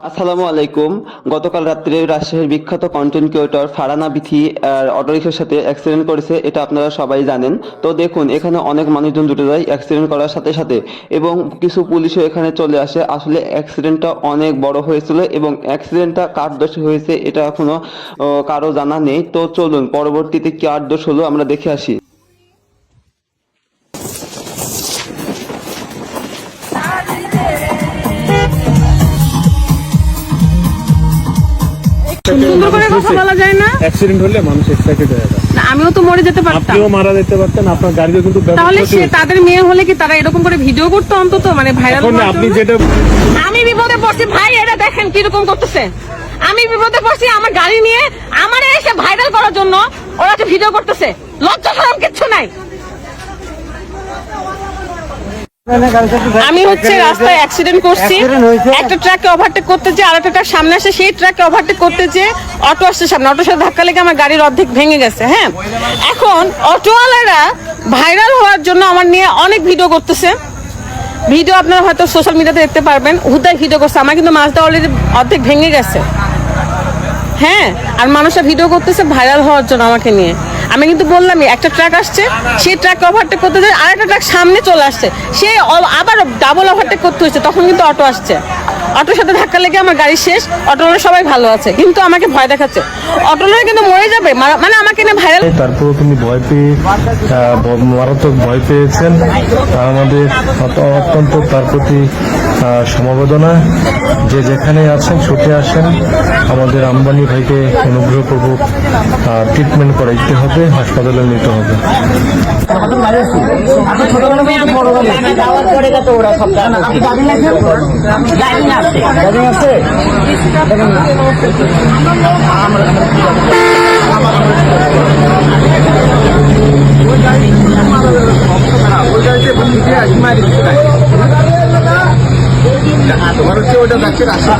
আসসালামু আলাইকুম। গতকাল রাত্রে রাজশাহীর বিখ্যাত কন্টেন্ট ক্রিয়েটর ফারহানা বিথি অটোরিকশার সাথে অ্যাক্সিডেন্ট করেছে, এটা আপনারা সবাই জানেন। তো দেখুন, এখানে অনেক মানুষজন জুটে যায় অ্যাক্সিডেন্ট করার সাথে সাথে, এবং কিছু পুলিশও এখানে চলে আসে। আসলে অ্যাক্সিডেন্টটা অনেক বড় হয়েছিল, এবং অ্যাক্সিডেন্টটা কার দোষে হয়েছে এটা এখনো কারো জানা নেই। তো চলুন পরবর্তীতে কার দোষ হলো আমরা দেখে আসি। সুন্দর করে কথা বলা যায় না। অ্যাক্সিডেন্ট হলে মানুষ এক্সাইটেড হয়ে যায়। না, আমিও তো মরে যেতে পারতাম, আপনিও মারা যেতে পারতেন, আপনার গাড়িও কিন্তু তাহলে সে তাদের মেয়ে হলে কি তারা এরকম করে ভিডিও করতো অন্তত, মানে ভাইরাল? আপনি যেটা আমি বিপদে পড়ছি ভাই, এটা দেখেন কিরকম করতেছে। আমি বিপদে পড়ছি আমার গাড়ি নিয়ে, আমার এসে ভাইরাল করার জন্য ওরা একটা ভিডিও করতেছে। লজ্জা শরম কিচ্ছু নাই। আমি রাস্তায় অ্যাক্সিডেন্ট করছি, একটা ট্রাককে ওভারটেক করতে যে আরেকটা ট্রাক সামনে আসে, সেই ট্রাককে ওভারটেক করতে যে অটো আসছে সামনে, অটোর সাথে ধাক্কা লেগে আমার গাড়ির অর্ধেক ভেঙে গেছে। হ্যাঁ, এখন অটোওয়ালারা ভাইরাল হওয়ার জন্য আমার নিয়ে অনেক ভিডিও করতেছে। ভিডিও আপনারা হয়তো সোশ্যাল মিডিয়াতে দেখতে পারবেন, হুদায় ভিডিও করছে। আমার কিন্তু মাছটা অলরেডি অর্ধেক ভেঙে গেছে। হ্যাঁ, আর মানুষরা ভিডিও করতেছে ভাইরাল হওয়ার জন্য আমাকে নিয়ে। আমি কিন্তু বললামই, একটা ট্রাক আসছে, সেই ট্রাককে ওভারটেক করতে যায় আরেকটা ট্রাক সামনে চলে আসছে, সে আবার ডাবল ওভারটেক করতে হয়েছে। তখন কিন্তু অটো আসছে, অটোর সাথে ধাক্কা লেগে আমার গাড়ি শেষ। অটোওয়ালা সবাই ভালো আছে, কিন্তু আমাকে ভয় দেখাচ্ছে। অটোওয়ালা কিন্তু মরে যাবে, মানে আমাকে নিয়ে ভাইরাল। তারপর তুমি ভয় পেয়ে মারাত্মক ভয় পেয়েছেন, আমাদের অত্যন্ত তার প্রতি সমবেদনা। যে যেখানে আছেন ছুটে আসেন, আমাদের আম্বানি ভাইকে অনুগ্রহপূর্বক ট্রিটমেন্ট করাইতে হবে, হাসপাতালে নিতে হবে। তোমার হচ্ছে ওটা যাচ্ছে রাস্তা।